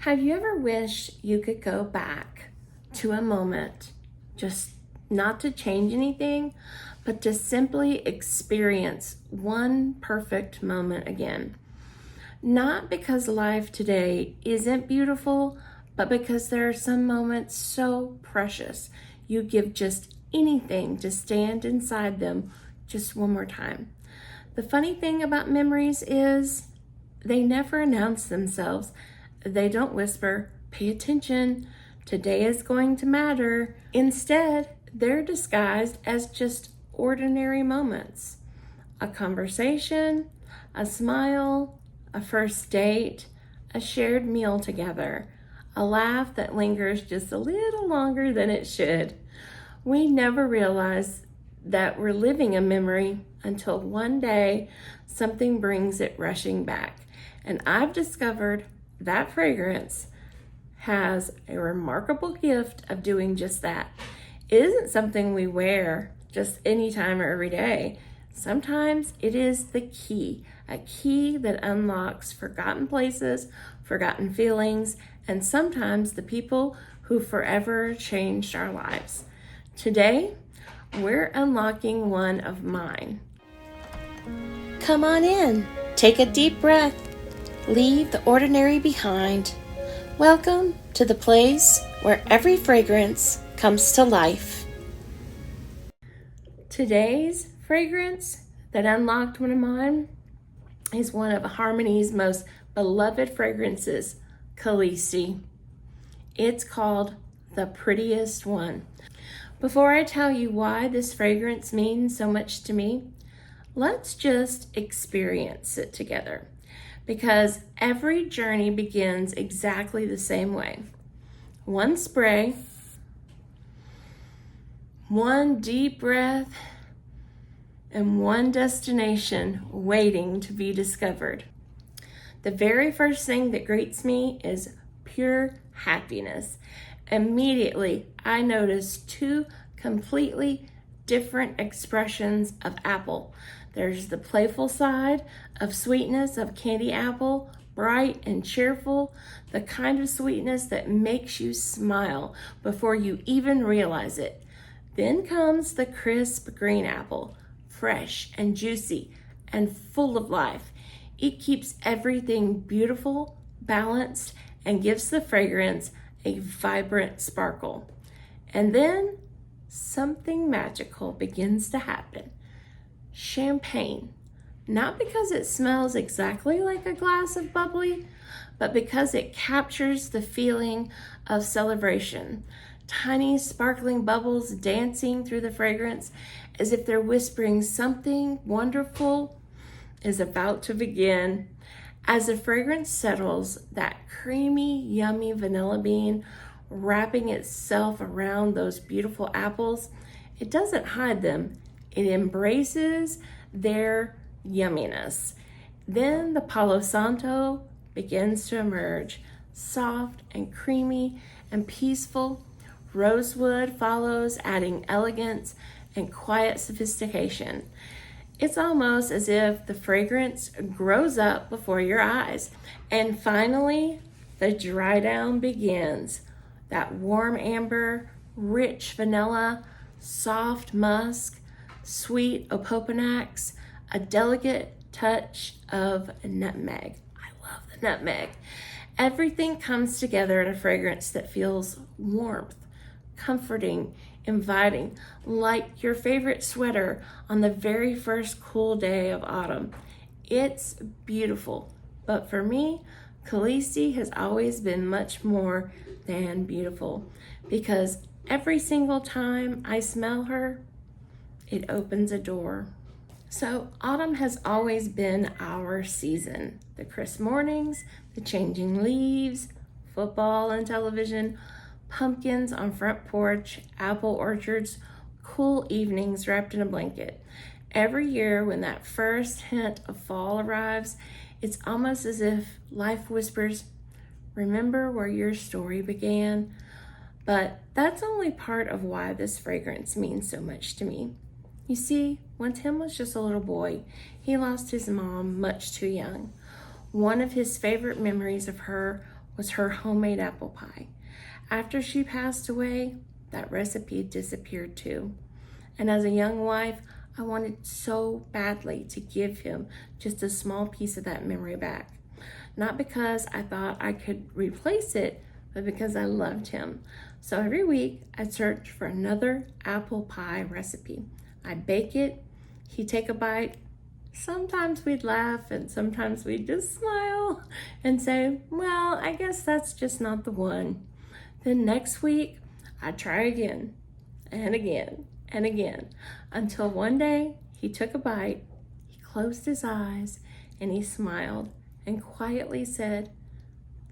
Have you ever wished you could go back to a moment, just not to change anything, but to simply experience one perfect moment again? Not because life today isn't beautiful, but because there are some moments so precious, you give just anything to stand inside them just one more time. The funny thing about memories is they never announce themselves. They don't whisper, "Pay attention, today is going to matter." Instead, they're disguised as just ordinary moments. A conversation, a smile, a first date, a shared meal together, a laugh that lingers just a little longer than it should. We never realize that we're living a memory until one day something brings it rushing back. And I've discovered that fragrance has a remarkable gift of doing just that. It isn't something we wear just anytime or every day. Sometimes it is the key, a key that unlocks forgotten places, forgotten feelings, and sometimes the people who forever changed our lives. Today, we're unlocking one of mine. Come on in, take a deep breath. Leave the ordinary behind. Welcome to the place where every fragrance comes to life. Today's fragrance that unlocked one of mine is one of Xarmony's most beloved fragrances, Kallisti. It's called the prettiest one. Before I tell you why this fragrance means so much to me, let's just experience it together. Because every journey begins exactly the same way. One spray, one deep breath, and one destination waiting to be discovered. The very first thing that greets me is pure happiness. Immediately, I notice two completely different expressions of apple. There's the playful side of sweetness of candy apple, bright and cheerful, the kind of sweetness that makes you smile before you even realize it. Then comes the crisp green apple, fresh and juicy and full of life. It keeps everything beautiful, balanced, and gives the fragrance a vibrant sparkle. And then something magical begins to happen. Champagne, not because it smells exactly like a glass of bubbly, but because it captures the feeling of celebration. Tiny sparkling bubbles dancing through the fragrance as if they're whispering something wonderful is about to begin. As the fragrance settles, that creamy, yummy vanilla bean wrapping itself around those beautiful apples, it doesn't hide them. It embraces their yumminess. Then the Palo Santo begins to emerge, soft and creamy and peaceful. Rosewood follows, adding elegance and quiet sophistication. It's almost as if the fragrance grows up before your eyes. And finally, the dry down begins. That warm amber, rich vanilla, soft musk, sweet Opoponax, a delicate touch of nutmeg. I love the nutmeg. Everything comes together in a fragrance that feels warmth, comforting, inviting, like your favorite sweater on the very first cool day of autumn. It's beautiful, but for me, Kallisti has always been much more than beautiful, because every single time I smell her, it opens a door. So autumn has always been our season. The crisp mornings, the changing leaves, football and television, pumpkins on front porch, apple orchards, cool evenings wrapped in a blanket. Every year when that first hint of fall arrives, it's almost as if life whispers, "Remember where your story began?" But that's only part of why this fragrance means so much to me. You see, when Tim was just a little boy, he lost his mom much too young. One of his favorite memories of her was her homemade apple pie. After she passed away, that recipe disappeared too. And as a young wife, I wanted so badly to give him just a small piece of that memory back. Not because I thought I could replace it, but because I loved him. So every week, I'd search for another apple pie recipe. I'd bake it, he'd take a bite. Sometimes we'd laugh and sometimes we'd just smile and say, well, I guess that's just not the one. Then next week, I'd try again and again and again until one day he took a bite, he closed his eyes and he smiled and quietly said,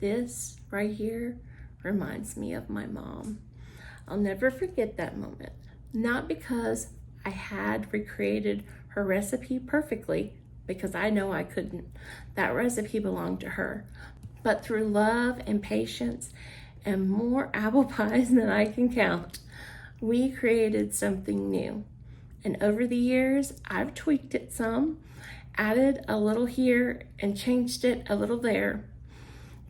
this right here reminds me of my mom. I'll never forget that moment, not because I had recreated her recipe perfectly, because I know I couldn't. That recipe belonged to her. But through love and patience and more apple pies than I can count, we created something new. And over the years, I've tweaked it some, added a little here and changed it a little there.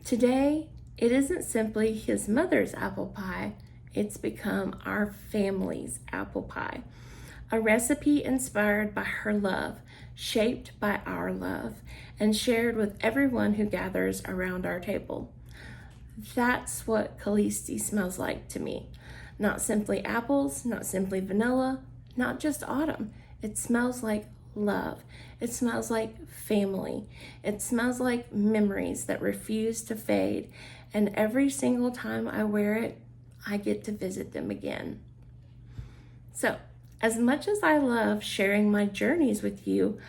Today, it isn't simply his mother's apple pie, it's become our family's apple pie. A recipe inspired by her love, shaped by our love, and shared with everyone who gathers around our table. That's what Kallisti smells like to me. Not simply apples, not simply vanilla, not just autumn. It smells like love. It smells like family. It smells like memories that refuse to fade. And every single time I wear it, I get to visit them again. So, as much as I love sharing my journeys with you,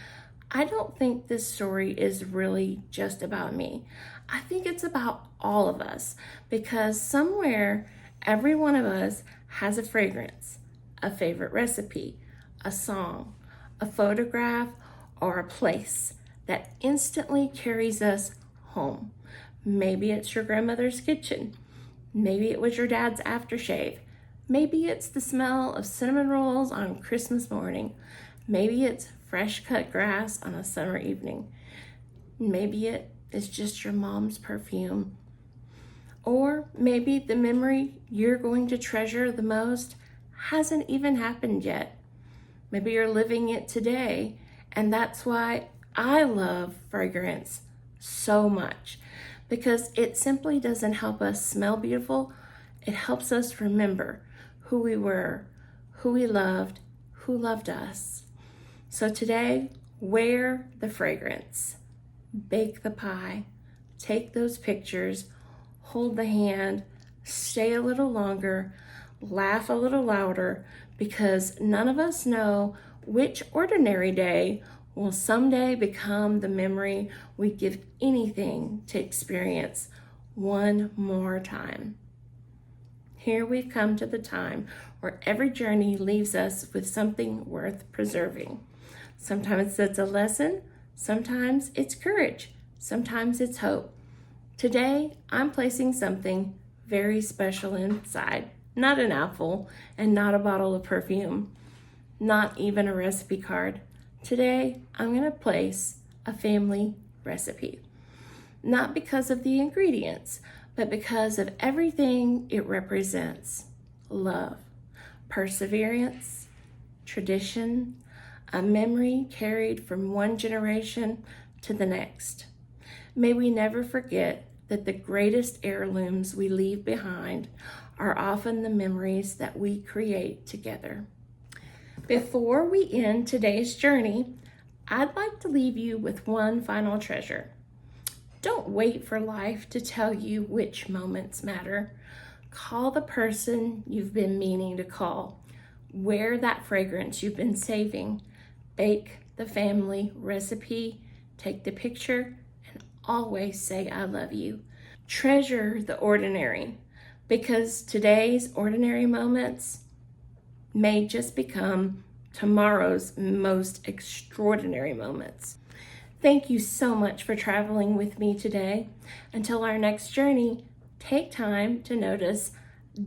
I don't think this story is really just about me. I think it's about all of us, because somewhere every one of us has a fragrance, a favorite recipe, a song, a photograph, or a place that instantly carries us home. Maybe it's your grandmother's kitchen. Maybe it was your dad's aftershave. Maybe it's the smell of cinnamon rolls on Christmas morning. Maybe it's fresh cut grass on a summer evening. Maybe it is just your mom's perfume. Or maybe the memory you're going to treasure the most hasn't even happened yet. Maybe you're living it today, and that's why I love fragrance so much, because it simply doesn't help us smell beautiful. It helps us remember who we were, who we loved, who loved us. So today, wear the fragrance, bake the pie, take those pictures, hold the hand, stay a little longer, laugh a little louder, because none of us know which ordinary day will someday become the memory we give anything to experience one more time. Here we've come to the time where every journey leaves us with something worth preserving. Sometimes it's a lesson, sometimes it's courage, sometimes it's hope. Today, I'm placing something very special inside. Not an apple and not a bottle of perfume, not even a recipe card. Today, I'm going to place a family recipe. Not because of the ingredients, but because of everything it represents. Love, perseverance, tradition, a memory carried from one generation to the next. May we never forget that the greatest heirlooms we leave behind are often the memories that we create together. Before we end today's journey, I'd like to leave you with one final treasure. Don't wait for life to tell you which moments matter. Call the person you've been meaning to call. Wear that fragrance you've been saving. Bake the family recipe. Take the picture and always say, I love you. Treasure the ordinary, because today's ordinary moments may just become tomorrow's most extraordinary moments. Thank you so much for traveling with me today. Until our next journey, take time to notice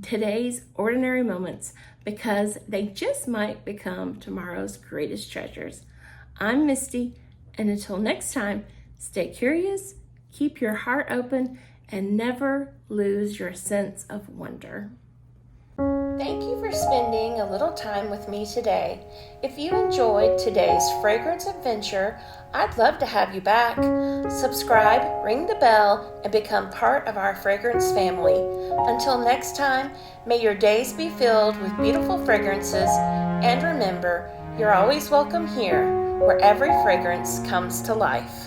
today's ordinary moments, because they just might become tomorrow's greatest treasures. I'm Misty, and until next time, stay curious, keep your heart open, and never lose your sense of wonder. Thank you for spending a little time with me today. If you enjoyed today's fragrance adventure, I'd love to have you back. Subscribe, ring the bell, and become part of our fragrance family. Until next time, may your days be filled with beautiful fragrances, and remember, you're always welcome here, where every fragrance comes to life.